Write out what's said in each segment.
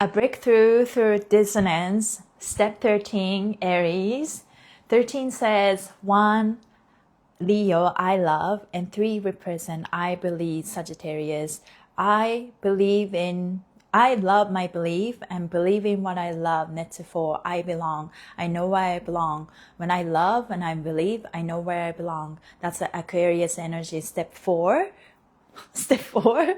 A breakthrough through dissonance. Step 13, Aries. 13 says 1, Leo, I love, and 3 represent I believe, Sagittarius. I love my belief and believe in what I love. Next 4, I belong. I know where I belong. When I love and I believe, I know where I belong. That's the Aquarius energy. Step 4. Step 4.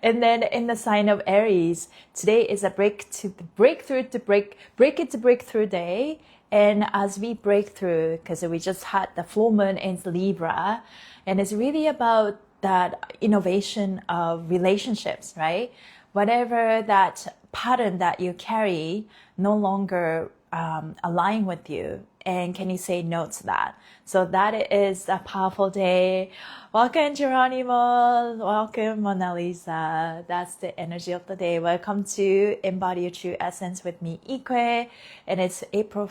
And then in the sign of Aries, today is a breakthrough day. And as we break through, because we just had the full moon in Libra, and it's really about that innovation of relationships, right? Whatever that pattern that you carry no longer align with you. And can you say no to that? So that is a powerful day. Welcome, Geronimo. Welcome, Mona Lisa. That's the energy of the day. Welcome to Embody Your True Essence with me, Ikue. And it's April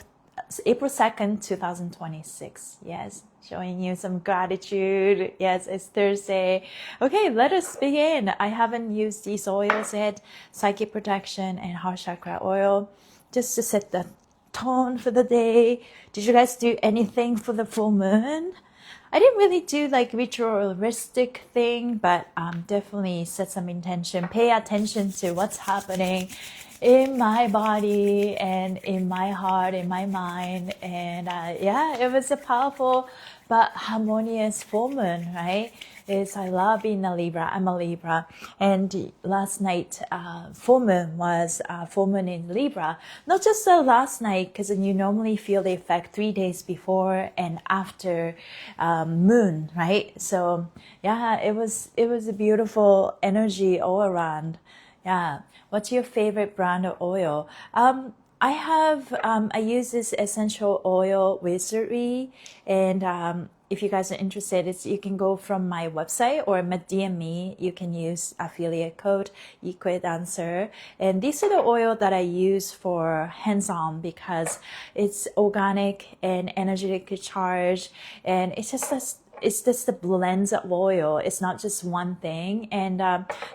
2nd, 2026. Yes, showing you some gratitude. Yes, it's Thursday. Okay, let us begin. I haven't used these oils yet. Psychic protection and heart chakra oil. Just to set the tone for the day. Did you guys do anything for the full moon? I didn't really do like ritualistic thing, but definitely set some intention. Pay attention to what's happening in my body and in my heart, in my mind. And yeah, it was a powerful but harmonious full moon, right? I love being a Libra. I'm a Libra. And last night, full moon was full moon in Libra. Not just the last night, because you normally feel the effect 3 days before and after moon, right? So yeah, it was a beautiful energy all around. Yeah. What's your favorite brand of oil? I use this essential oil wizardry, and if you guys are interested, you can go from my website or DM me. You can use affiliate code Ikue Dancer, and these are the oil that I use for hands-on because it's organic and energetic charge, and it's just the blends of oil. It's not just one thing. And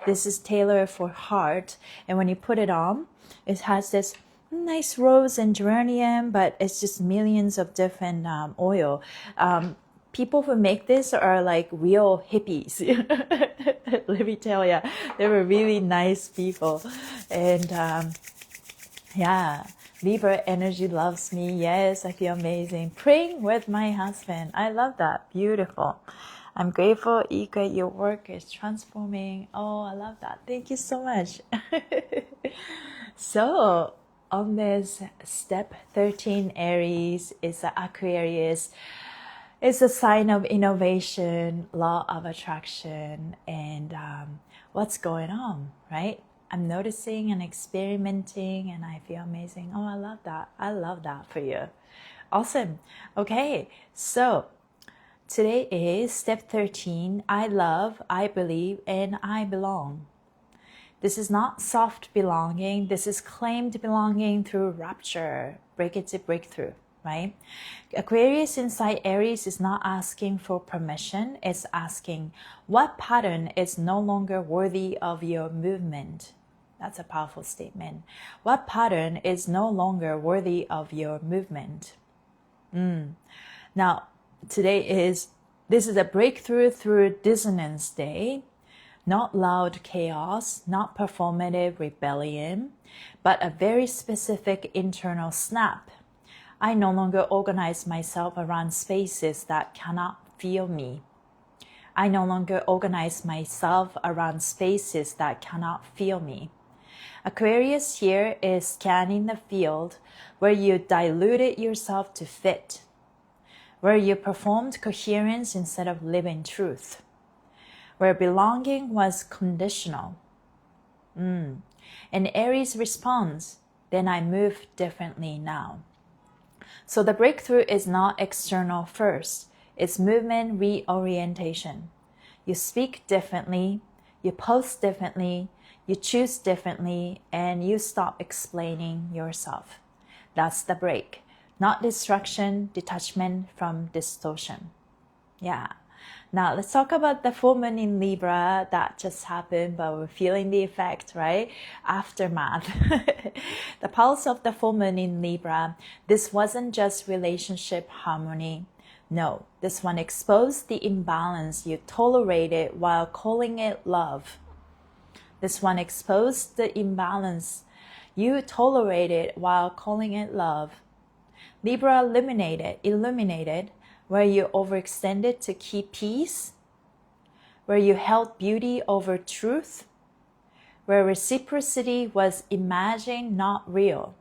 this is tailored for heart. And when you put it on, it has this nice rose and geranium, but it's just millions of different oil. People who make this are like real hippies. Let me tell you, they were really nice people. And yeah. Libra energy loves me. Yes, I feel amazing. Praying with my husband. I love that. Beautiful. I'm grateful, Ikue, your work is transforming. Oh, I love that. Thank you so much. So, on this step 13, Aries is the Aquarius. It's a sign of innovation, law of attraction, and what's going on, right? I'm noticing and experimenting, and I feel amazing. Oh, I love that. I love that for you. Awesome. Okay, so today is step 13. I love, I believe, and I belong. This is not soft belonging. This is claimed belonging through rapture. Break it to breakthrough, right? Aquarius inside Aries is not asking for permission. It's asking, what pattern is no longer worthy of your movement? That's a powerful statement. What pattern is no longer worthy of your movement? Now, this is a breakthrough through dissonance day. Not loud chaos, not performative rebellion, but a very specific internal snap. I no longer organize myself around spaces that cannot feel me. I no longer organize myself around spaces that cannot feel me. Aquarius here is scanning the field where you diluted yourself to fit, where you performed coherence instead of living truth, where belonging was conditional. And Aries responds, then I move differently now. So the breakthrough is not external first, it's movement reorientation. You speak differently, you post differently, you choose differently, and you stop explaining yourself. That's the break. Not destruction, detachment from distortion. Yeah. Now let's talk about the full moon in Libra that just happened, but we're feeling the effect, right? Aftermath. The pulse of the full moon in Libra. This wasn't just relationship harmony. No, this one exposed the imbalance you tolerated while calling it love. This one exposed the imbalance you tolerated while calling it love. Libra illuminated where you overextended to keep peace, where you held beauty over truth, where reciprocity was imagined, not real.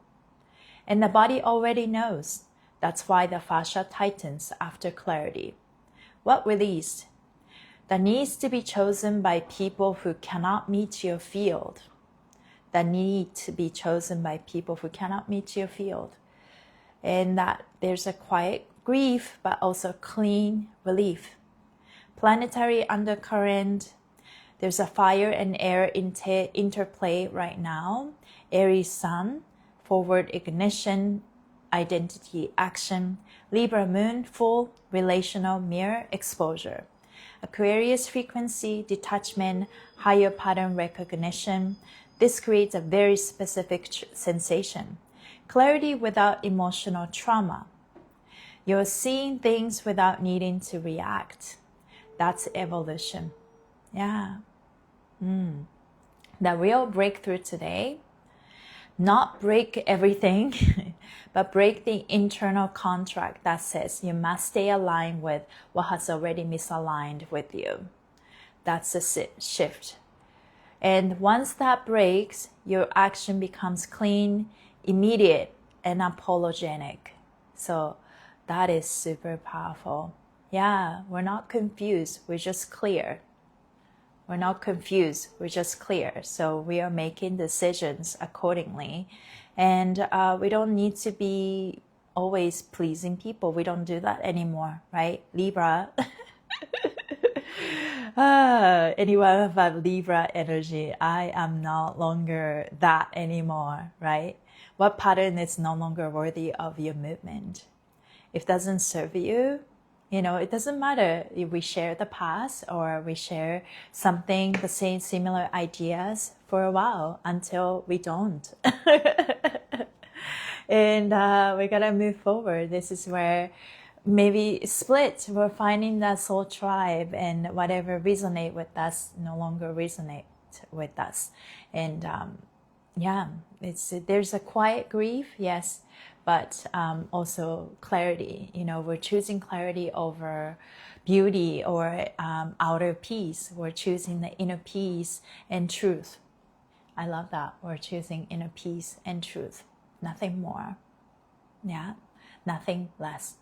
And the body already knows. That's why the fascia tightens after clarity. What released? That needs to be chosen by people who cannot meet your field. That need to be chosen by people who cannot meet your field. And that there's a quiet grief, but also clean relief. Planetary undercurrent. There's a fire and air interplay right now. Aries sun, forward ignition, identity action. Libra moon, full relational mirror exposure. Aquarius frequency, detachment, higher pattern recognition. This creates a very specific sensation. Clarity without emotional trauma. You're seeing things without needing to react. That's evolution. Yeah. The real breakthrough today, not break everything, but break the internal contract that says you must stay aligned with what has already misaligned with you. That's a shift. And once that breaks, your action becomes clean, immediate, and unapologetic. So that is super powerful. Yeah, we're not confused. We're just clear. We're not confused. We're just clear. So we are making decisions accordingly. And we don't need to be always pleasing people. We don't do that anymore, right? Libra. Anyone who have Libra energy, I am no longer that anymore, right? What pattern is no longer worthy of your movement? If it doesn't serve you, it doesn't matter if we share the past or we share something, the same similar ideas for a while until we don't. And we gotta move forward. This is where maybe split. We're finding that soul tribe, and whatever resonate with us no longer resonate with us. And there's a quiet grief, yes, but also clarity. We're choosing clarity over beauty or outer peace. We're choosing the inner peace and truth. I love that. We're choosing inner peace and truth. Nothing more. Yeah. Nothing less.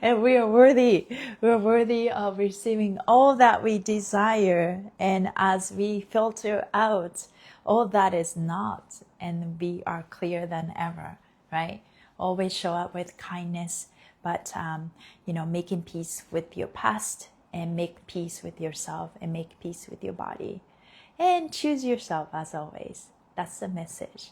And we are worthy. We are worthy of receiving all that we desire. And as we filter out all that is not, and we are clearer than ever, right? Always show up with kindness, but making peace with your past, and make peace with yourself, and make peace with your body, and choose yourself as always. That's the message.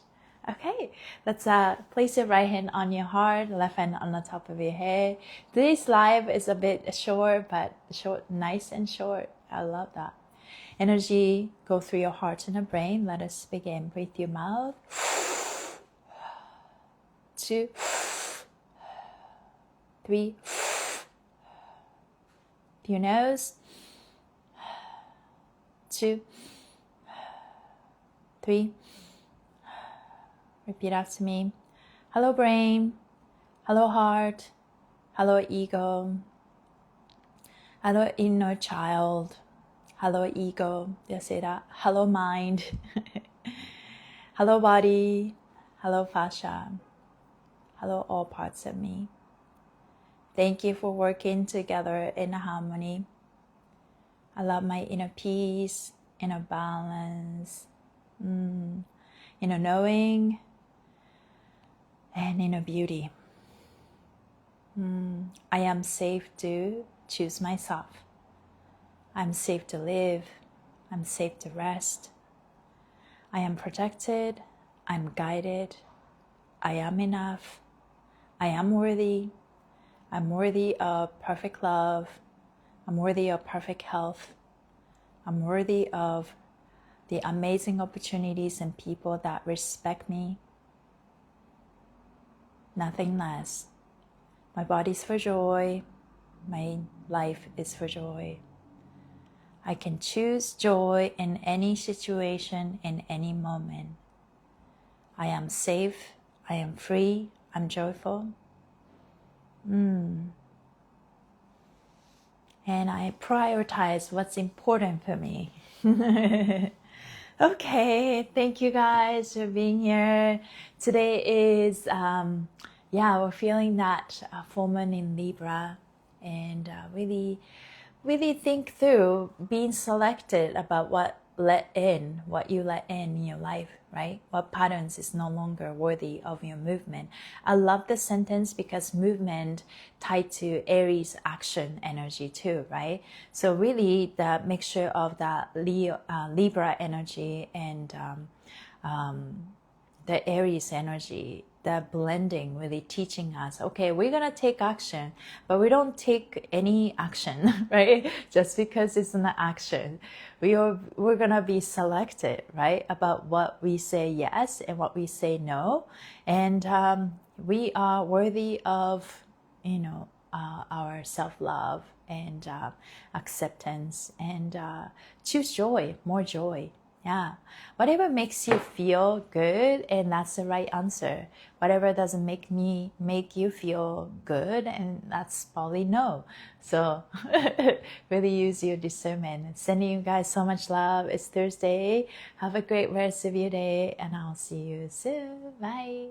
Okay, let's place your right hand on your heart, left hand on the top of your head. Today's live is a bit short, but nice and short. I love that. Energy go through your heart and the brain. Let us begin. Breathe through your mouth. 2, 3. Through your nose. 2, 3. Repeat after me. Hello, brain. Hello, heart. Hello, ego. Hello, inner child. Hello, ego. Did I say that? Hello, mind. Hello, body. Hello, fascia. Hello, all parts of me. Thank you for working together in harmony. I love my inner peace, inner balance, inner knowing, and inner beauty. I am safe to choose myself. I'm safe to live. I'm safe to rest. I am protected. I'm guided. I am enough. I am worthy. I'm worthy of perfect love. I'm worthy of perfect health. I'm worthy of the amazing opportunities and people that respect me. Nothing less. My body's for joy. My life is for joy. I can choose joy in any situation, in any moment. I am safe. I am free. I'm joyful. And I prioritize what's important for me. Okay, thank you guys for being here. Today is, we're feeling that full moon in Libra, and really think through being selected about what you let in your life, right? What patterns is no longer worthy of your movement. I love this sentence because movement tied to Aries action energy too, right? So really the mixture of that Libra energy and the Aries energy, the blending really teaching us, okay, we're going to take action, but we don't take any action, right? Just because it's an action. We're going to be selected, right? About what we say yes and what we say no. And we are worthy of, our self-love and acceptance, and choose joy, more joy. Yeah, whatever makes you feel good, and that's the right answer. Whatever doesn't make you feel good, and that's probably no. So really use your discernment. Sending you guys so much love. It's Thursday. Have a great rest of your day, and I'll see you soon. Bye.